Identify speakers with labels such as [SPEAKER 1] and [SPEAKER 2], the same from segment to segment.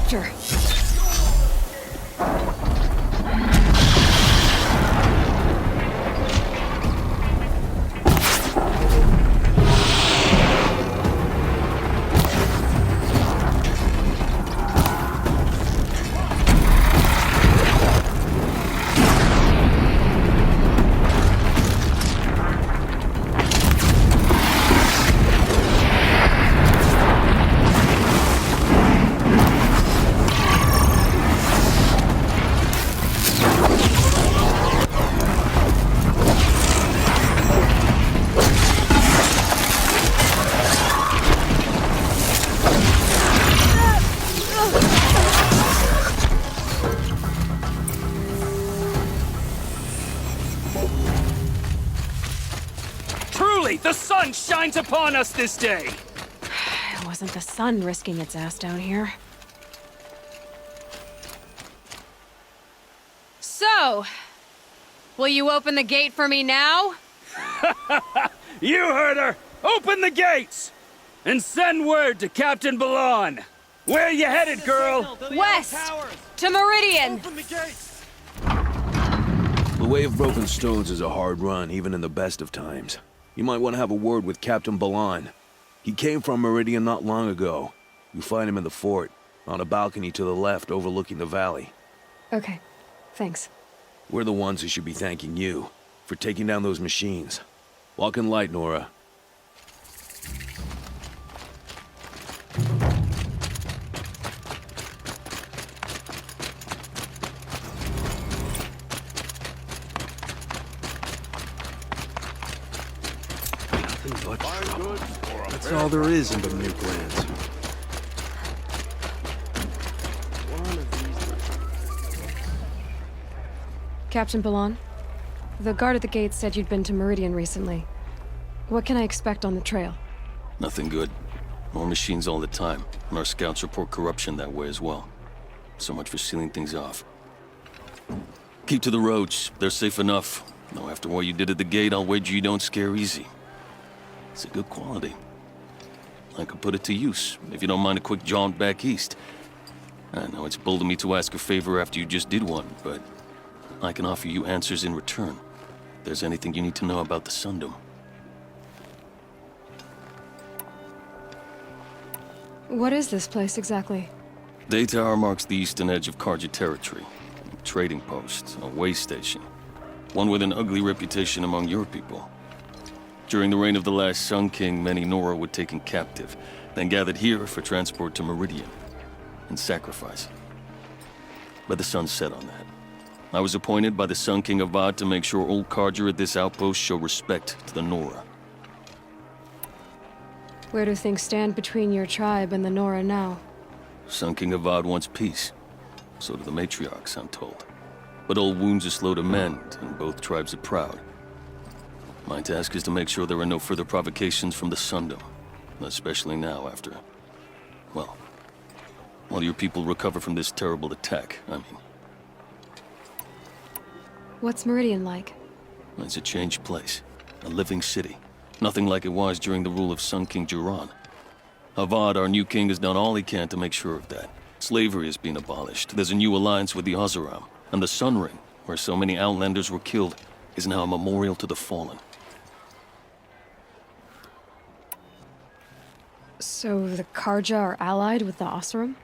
[SPEAKER 1] after.
[SPEAKER 2] The sun shines upon us this day!
[SPEAKER 1] It wasn't the sun risking its ass down here. So, will you open the gate for me now?
[SPEAKER 2] You heard her! Open the gates! And send word to Captain Balan! Where you headed, girl?
[SPEAKER 1] West! To Meridian!
[SPEAKER 3] Open the gates!
[SPEAKER 4] The Way of Broken Stones is a hard run, even in the best of times. You might want to have a word with Captain Balan. He came from Meridian not long ago. You find him in the fort, on a balcony to the left overlooking the valley.
[SPEAKER 1] Okay, thanks.
[SPEAKER 4] We're the ones who should be thanking you for taking down those machines. Walk in light, Nora.
[SPEAKER 3] But
[SPEAKER 5] That's all there is in the nuke lands.
[SPEAKER 1] Captain Balan, the guard at the gate said you'd been to Meridian recently. What can I expect on the trail?
[SPEAKER 6] Nothing good. More machines all the time, and our scouts report corruption that way as well. So much for sealing things off. Keep to the roads. They're safe enough. Though after what you did at the gate, I'll wager you don't scare easy. It's a good quality. I could put it to use, if you don't mind a quick jaunt back east. I know it's bold of me to ask a favor after you just did one, but I can offer you answers in return. If there's anything you need to know about the Sundom.
[SPEAKER 1] What is this place exactly?
[SPEAKER 6] Day Tower marks the eastern edge of Karja territory. A trading post, a way station. One with an ugly reputation among your people. During the reign of the last Sun King, many Nora were taken captive, then gathered here for transport to Meridian, and sacrifice. But the sun set on that. I was appointed by the Sun King Avad to make sure old Karja at this outpost show respect to the Nora.
[SPEAKER 1] Where do things stand between your tribe and the Nora now?
[SPEAKER 6] Sun King Avad wants peace. So do the matriarchs, I'm told. But old wounds are slow to mend, and both tribes are proud. My task is to make sure there are no further provocations from the Sundom, especially now after, well, while your people recover from this terrible attack, I mean.
[SPEAKER 1] What's Meridian like?
[SPEAKER 6] It's a changed place, a living city. Nothing like it was during the rule of Sun King Jiran. Avad, our new king, has done all he can to make sure of that. Slavery has been abolished. There's a new alliance with the Oseram, and the Sun Ring, where so many Outlanders were killed, is now a memorial to the fallen.
[SPEAKER 1] So the Karja are allied with the Oseram?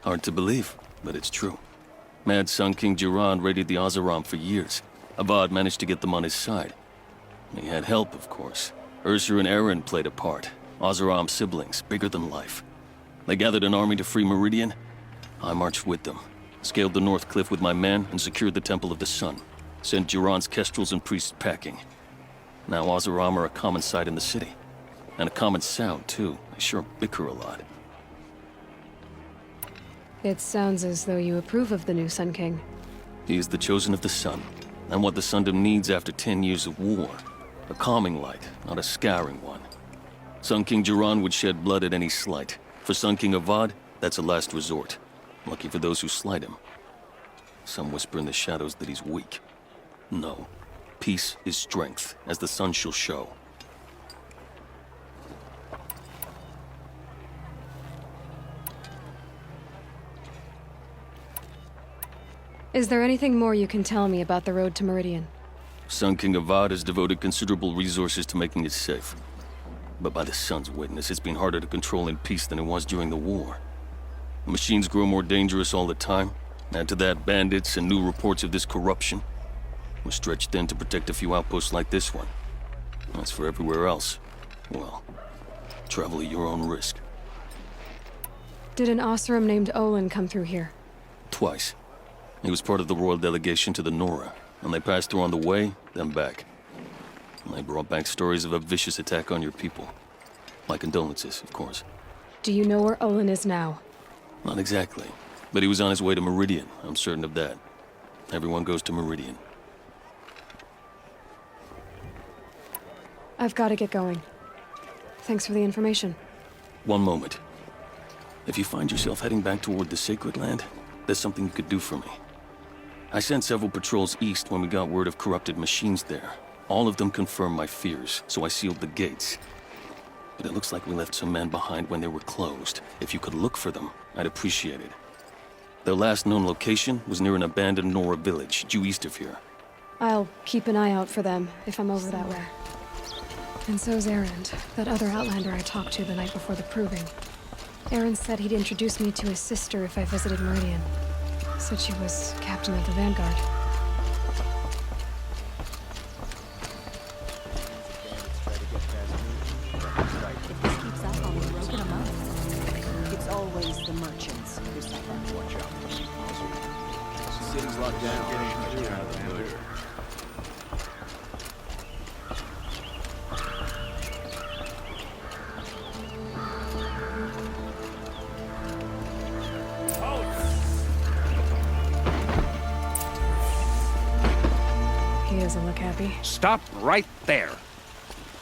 [SPEAKER 6] Hard to believe, but it's true. Mad Sun King Jiran raided the Oseram for years. Avad managed to get them on his side. He had help, of course. Ursur and Eren played a part. Oseram siblings, bigger than life. They gathered an army to free Meridian. I marched with them, scaled the North Cliff with my men, and secured the Temple of the Sun. Sent Jiran's kestrels and priests packing. Now Oseram are a common sight in the city. And a common sound, too. They sure bicker a lot.
[SPEAKER 1] It sounds as though you approve of the new Sun King.
[SPEAKER 6] He is the chosen of the Sun, and what the Sundom needs after 10 years of war. A calming light, not a scouring one. Sun King Jiran would shed blood at any slight. For Sun King Avad, that's a last resort. Lucky for those who slight him. Some whisper in the shadows that he's weak. No. Peace is strength, as the sun shall show.
[SPEAKER 1] Is there anything more you can tell me about the road to Meridian?
[SPEAKER 6] Sun King Avad has devoted considerable resources to making it safe. But by the Sun's witness, it's been harder to control in peace than it was during the war. The machines grow more dangerous all the time. Add to that bandits and new reports of this corruption. We're stretched thin to protect a few outposts like this one. As for everywhere else, well, travel at your own risk.
[SPEAKER 1] Did an Oseram named Olin come through here?
[SPEAKER 6] Twice. He was part of the royal delegation to the Nora, and they passed through on the way, then back. And they brought back stories of a vicious attack on your people. My condolences, of course.
[SPEAKER 1] Do you know where Olin is now?
[SPEAKER 6] Not exactly, but he was on his way to Meridian, I'm certain of that. Everyone goes to Meridian.
[SPEAKER 1] I've got to get going. Thanks for the information.
[SPEAKER 6] One moment. If you find yourself heading back toward the Sacred Land, there's something you could do for me. I sent several patrols east when we got word of corrupted machines there. All of them confirmed my fears, so I sealed the gates. But it looks like we left some men behind when they were closed. If you could look for them, I'd appreciate it. Their last known location was near an abandoned Nora village, due east of here.
[SPEAKER 1] I'll keep an eye out for them if I'm over that way. And so's Erend, that other Outlander I talked to the night before the proving. Erend said he'd introduce me to his sister if I visited Meridian. Said she was captain of the Vanguard.
[SPEAKER 7] If this keeps up, I'll be broken a month. It's always the merchants who suffer.
[SPEAKER 4] Watch out. The city's locked down.
[SPEAKER 1] He doesn't look happy.
[SPEAKER 8] Stop right there.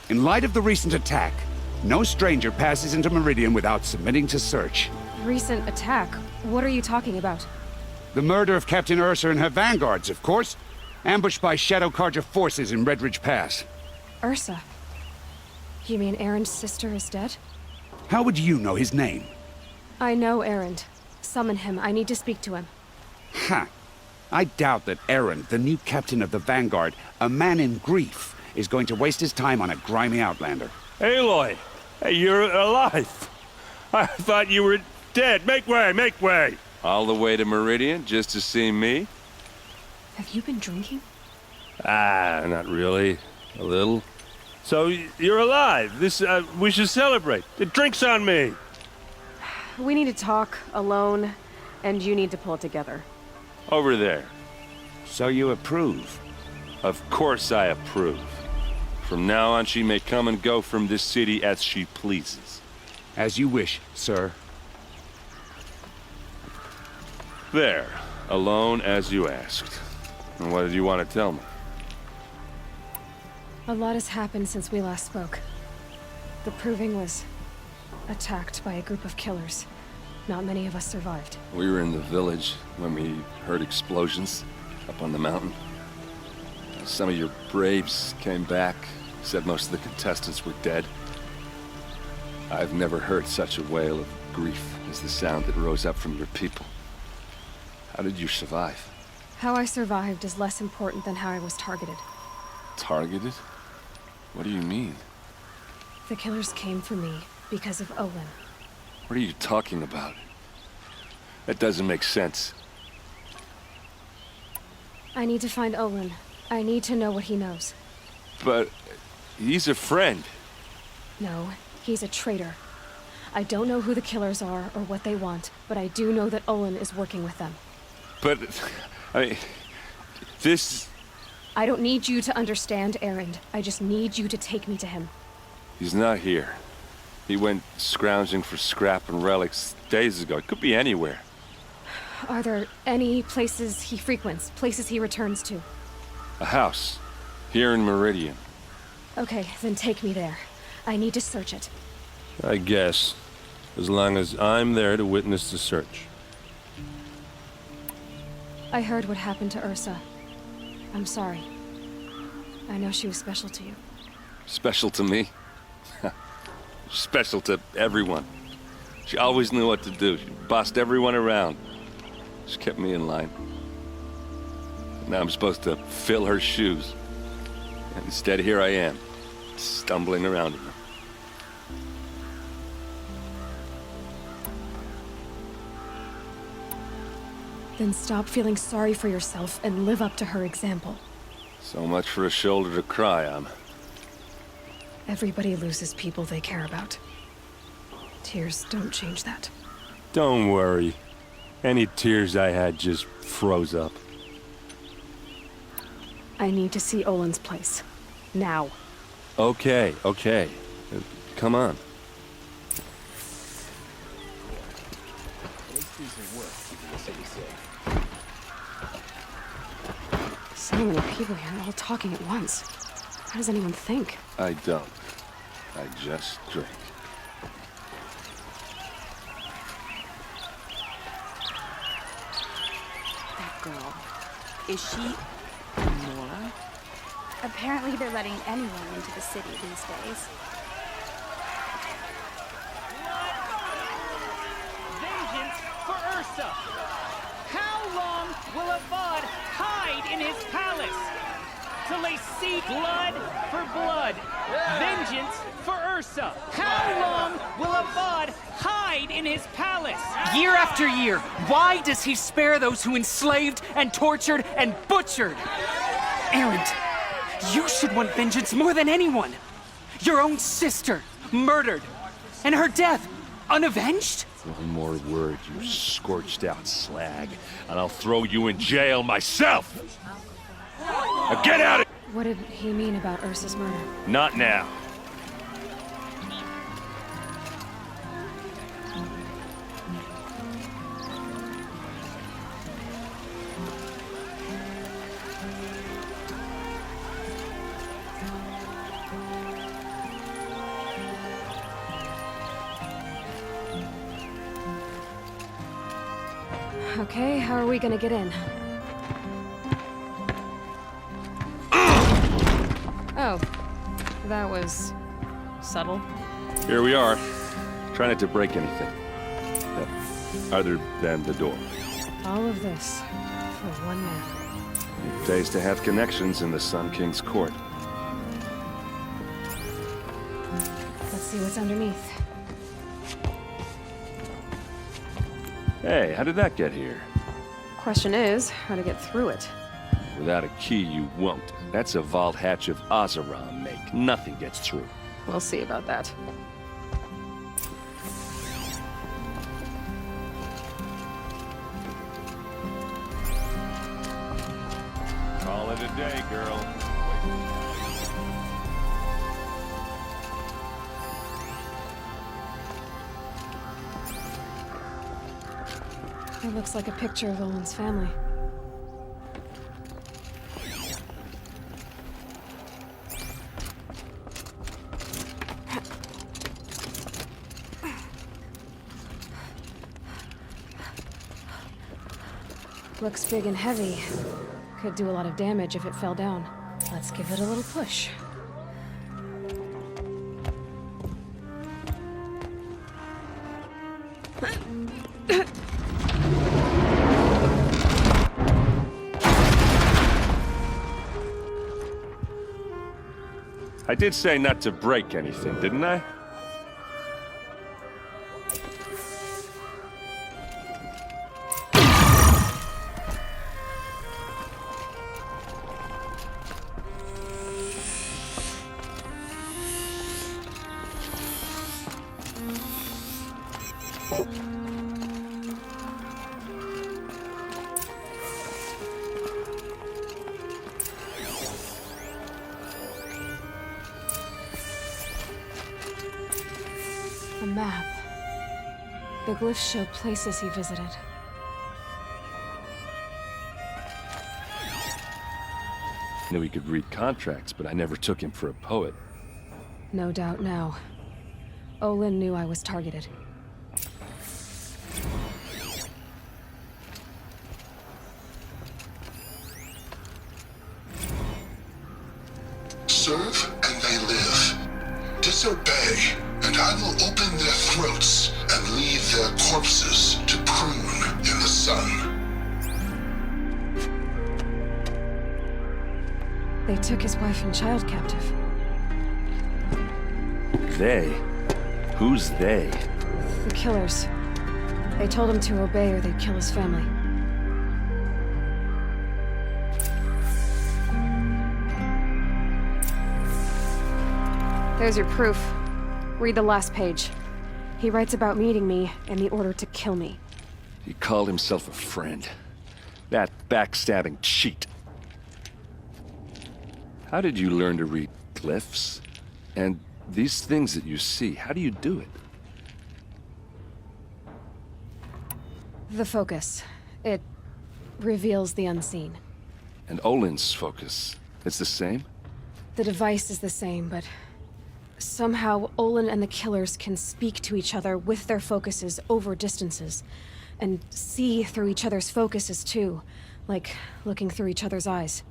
[SPEAKER 8] In light of the recent attack, no stranger passes into Meridian without submitting to search.
[SPEAKER 1] Recent attack? What are you talking about?
[SPEAKER 8] The murder of Captain Ursa and her vanguards, of course. Ambushed by Shadow Carja forces in Redridge Pass.
[SPEAKER 1] Ursa? You mean Erend's sister is dead?
[SPEAKER 8] How would you know his name?
[SPEAKER 1] I know Erend. Summon him. I need to speak to him.
[SPEAKER 8] Ha! I doubt that Erend, the new captain of the Vanguard, a man in grief, is going to waste his time on a grimy outlander.
[SPEAKER 3] Aloy! Hey, you're alive! I thought you were dead. Make way, make way!
[SPEAKER 9] All the way to Meridian just to see me?
[SPEAKER 1] Have you been drinking?
[SPEAKER 3] Ah, not really. A little. So, you're alive. This, we should celebrate. The drink's on me.
[SPEAKER 7] We need to talk alone, and you need to pull it together.
[SPEAKER 9] Over there.
[SPEAKER 8] So you approve?
[SPEAKER 9] Of course I approve. From now on, she may come and go from this city as she pleases.
[SPEAKER 8] As you wish, sir.
[SPEAKER 9] There. Alone as you asked. And what did you want to tell me?
[SPEAKER 1] A lot has happened since we last spoke. The Proving was attacked by a group of killers. Not many of us survived.
[SPEAKER 9] We were in the village when we heard explosions up on the mountain. Some of your braves came back, said most of the contestants were dead. I've never heard such a wail of grief as the sound that rose up from your people. How did you survive?
[SPEAKER 1] How I survived is less important than how I was targeted.
[SPEAKER 9] Targeted? What do you mean?
[SPEAKER 1] The killers came for me because of Olin.
[SPEAKER 9] What are you talking about? That doesn't make sense.
[SPEAKER 1] I need to find Olin. I need to know what he knows.
[SPEAKER 9] But he's a friend.
[SPEAKER 1] No, he's a traitor. I don't know who the killers are or what they want, but I do know that Olin is working with them.
[SPEAKER 9] But, this...
[SPEAKER 1] I don't need you to understand, Erend. I just need you to take me to him.
[SPEAKER 9] He's not here. He went scrounging for scrap and relics days ago. It could be anywhere.
[SPEAKER 1] Are there any places he frequents, places he returns to?
[SPEAKER 9] A house. Here in Meridian.
[SPEAKER 1] Okay, then take me there. I need to search it.
[SPEAKER 3] I guess. As long as I'm there to witness the search.
[SPEAKER 1] I heard what happened to Ursa. I'm sorry. I know she was special to you.
[SPEAKER 9] Special to me? Special to everyone. She always knew what to do. She bossed everyone around. She kept me in line. Now I'm supposed to fill her shoes. And instead, here I am, stumbling around in them.
[SPEAKER 1] Then stop feeling sorry for yourself and live up to her example.
[SPEAKER 9] So much for a shoulder to cry on.
[SPEAKER 1] Everybody loses people they care about. Tears don't change that.
[SPEAKER 3] Don't worry. Any tears I had just froze up.
[SPEAKER 1] I need to see Olin's place. Now.
[SPEAKER 9] Okay, okay. Come on.
[SPEAKER 1] So many people here, all talking at once. How does anyone think?
[SPEAKER 9] I don't. I just drink.
[SPEAKER 7] That girl. Is she Nora?
[SPEAKER 10] Apparently they're letting anyone into the city these days.
[SPEAKER 2] Vengeance for Ursa! How long will Avad hide in his palace? Till they see blood for blood. Vengeance for Ursa! How long will Avad hide in his palace?
[SPEAKER 11] Year after year, why does he spare those who enslaved and tortured and butchered? Erend, you should want vengeance more than anyone. Your own sister, murdered, and her death, unavenged?
[SPEAKER 3] One more word, you scorched out slag, and I'll throw you in jail myself! Now get out of here!
[SPEAKER 1] What did he mean about Ursa's murder?
[SPEAKER 3] Not now.
[SPEAKER 1] Okay, how are we gonna get in? Oh, that was subtle.
[SPEAKER 3] Here we are. Try not to break anything. Other than the door.
[SPEAKER 1] All of this for one man.
[SPEAKER 9] It pays to have connections in the Sun King's court.
[SPEAKER 1] Let's see what's underneath.
[SPEAKER 3] Hey, how did that get here?
[SPEAKER 1] Question is, how to get through it.
[SPEAKER 3] Without a key, you won't. That's a vault hatch of Azeram make. Nothing gets through.
[SPEAKER 1] We'll see about that.
[SPEAKER 3] Call it a day, girl.
[SPEAKER 1] It looks like a picture of Olin's family. Looks big and heavy. Could do a lot of damage if it fell down. Let's give it a little push.
[SPEAKER 3] I did say not to break anything, didn't I?
[SPEAKER 1] A map. The glyphs show places he visited.
[SPEAKER 3] Knew he could read contracts, but I never took him for a poet.
[SPEAKER 1] No doubt now. Olin knew I was targeted.
[SPEAKER 12] Serve and they live. Disobey, and I will open their throats and leave their corpses to prune in the sun.
[SPEAKER 1] They took his wife and child captive.
[SPEAKER 3] They? Who's they?
[SPEAKER 1] The killers. They told him to obey or they'd kill his family. There's your proof. Read the last page. He writes about meeting me and the order to kill me.
[SPEAKER 9] He called himself a friend. That backstabbing cheat. How did you learn to read glyphs? And these things that you see, how do you do it?
[SPEAKER 1] The focus. It reveals the unseen.
[SPEAKER 9] And Olin's focus, it's the same?
[SPEAKER 1] The device is the same, but somehow Olin and the killers can speak to each other with their focuses over distances, and see through each other's focuses too, like looking through each other's eyes.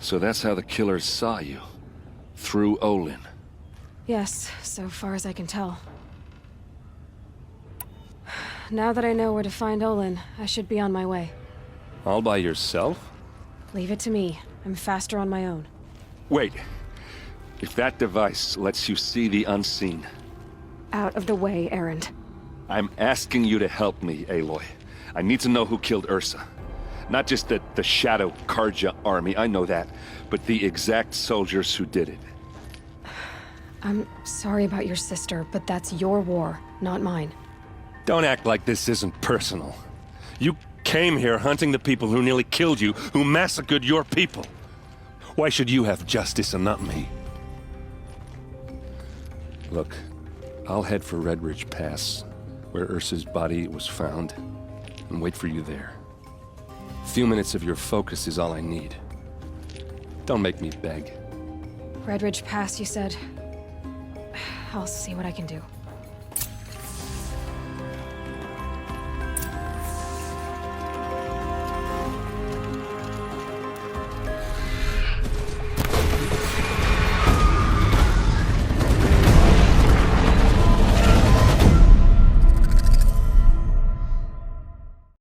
[SPEAKER 9] So that's how the killers saw you? Through Olin?
[SPEAKER 1] Yes, so far as I can tell. Now that I know where to find Olin, I should be on my way.
[SPEAKER 3] All by yourself?
[SPEAKER 1] Leave it to me. I'm faster on my own.
[SPEAKER 9] Wait. If that device lets you see the unseen...
[SPEAKER 1] Out of the way, Erend.
[SPEAKER 9] I'm asking you to help me, Aloy. I need to know who killed Ursa. Not just the Shadow Karja army, I know that, but the exact soldiers who did it.
[SPEAKER 1] I'm sorry about your sister, but that's your war, not mine.
[SPEAKER 3] Don't act like this isn't personal. You came here hunting the people who nearly killed you, who massacred your people. Why should you have justice and not me? Look, I'll head for Red Ridge Pass, where Ursa's body was found, and wait for you there. A few minutes of your focus is all I need. Don't make me beg.
[SPEAKER 1] Red Ridge Pass, you said? I'll see what I can do.